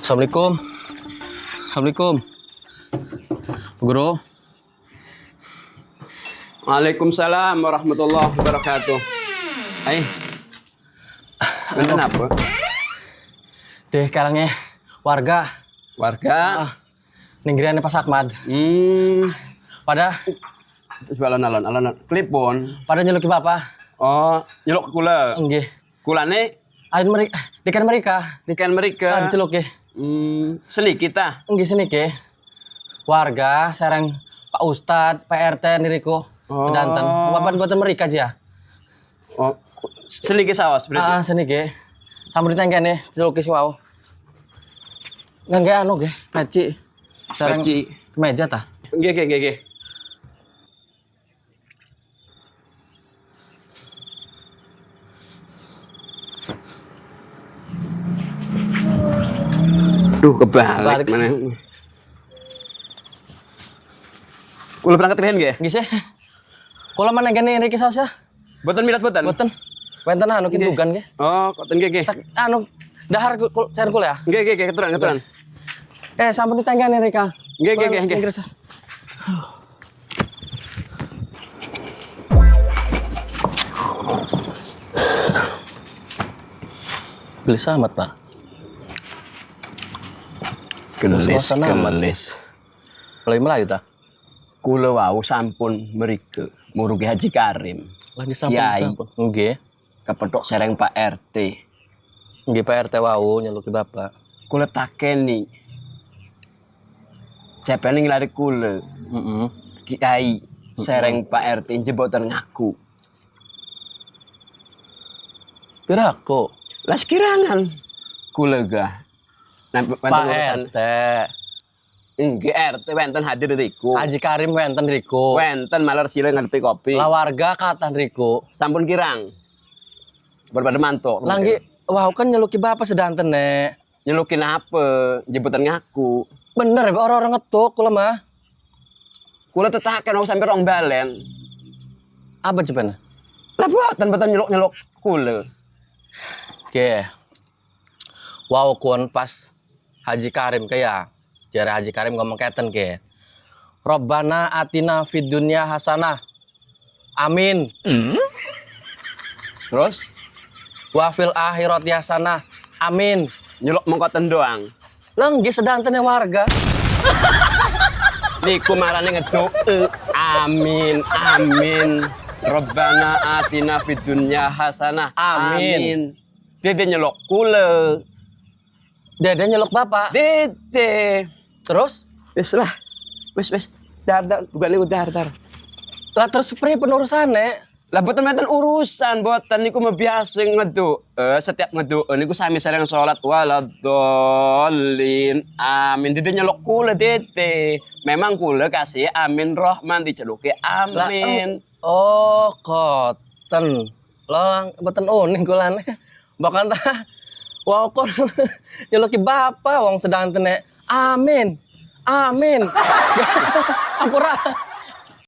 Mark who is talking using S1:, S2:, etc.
S1: Assalamualaikum. Assalamualaikum. Guru.
S2: Waalaikumsalam warahmatullahi wabarakatuh. Hai. Kenapa?
S1: Deh kalangnya warga.
S2: Warga.
S1: Ninggiriannya Pak Sakmad. Pada
S2: Terus alon-alon klipon.
S1: pada nyeluki bapak.
S2: Oh, nyeluk kula.
S1: Nggih.
S2: Kulane
S1: Ayo mereka, dikan mereka,
S2: dikan mereka.
S1: diceluk nggih.
S2: Seni kita.
S1: Nggih sini ke. Warga sareng Pak Ustadz, Pak RT niriku sedanten. Bapak buatan mereka aja.
S2: Oh, seni ke sawas berarti.
S1: Sini ke. Sambut ditengken nih, celuk ke wow. Nggak anu nggih, peci. Sareng
S2: Peci.
S1: kemeja tah.
S2: Nggih. Duh, kebalik mana. Kula berangkat keren nggih?
S1: Nggih sih. Kula mana gini niki saus ya?
S2: Boten milat boten.
S1: Boten. Wenten anu kintugan nggih.
S2: Oh, koten nggih.
S1: Tak anu dahar cair kula ya.
S2: Nggih, keturunan.
S1: Sampun ditengken Rika.
S2: Nggih.
S1: Gelis amat, Pak.
S2: Gelis.
S1: Mulai Melayu ta?
S2: Kula wau sampun mrike murugi Haji Karim.
S1: Lagi sampun.
S2: Yai.
S1: Nggih.
S2: Kepethuk sereng Pak RT.
S1: Nggih Pak RT wau nyeluki Bapak.
S2: Kula takeni. Cepene nglari kula. Kiai sereng Pak RT jeboten ngaku.
S1: Pira kok?
S2: Las kirangan. Kula gah.
S1: Pak RT.
S2: Nggih RT wenten hadir riku.
S1: Haji Karim wenten riku.
S2: Wenten malar sile ngerti kopi.
S1: Lah warga katan riku.
S2: Sampun kirang. Berpada mantuk.
S1: Langgi wau kan nyeluki Bapak sedanten, Nek.
S2: Nyelukin apa? Jeboten ngaku.
S1: Bener ya, Pak, orang-orang ngetuk kula mah.
S2: Kula tetaken aku sampe rong balen.
S1: Apa cepena?
S2: Lah boten nyeluk kula.
S1: Oke. Wow kun pas Haji Karim kayak jare Haji Karim ngomong keten ke. Robbana atina fid dunya hasanah. Amin.
S2: Terus
S1: Wa fil akhirati hasanah. Amin.
S2: nyeluk mengkoten doang.
S1: Lah nggih sedantene warga.
S2: Niku marane ngeduk. Amin. Rabbana atina fid dunya hasanah.
S1: Amin.
S2: Dede nyeluk kula.
S1: Dede nyeluk Bapak.
S2: Dede.
S1: Terus?
S2: Wis lah. Wis. Dar. Bukan dar.
S1: Lah terus pripun urusane?
S2: Lah boten meten urusan, boten niku mah biasa ngeduk. Setiap ngeduk niku sami sareng salat waladhdallin. Amin. Dede nyeluk kula dede. Memang kula kasih amin rahman diceluki amin.
S1: Oh, koten. Lah boten uning kulane. Bahkan tah wow kon nyeluki Bapak wong sedantene amin. Ampura.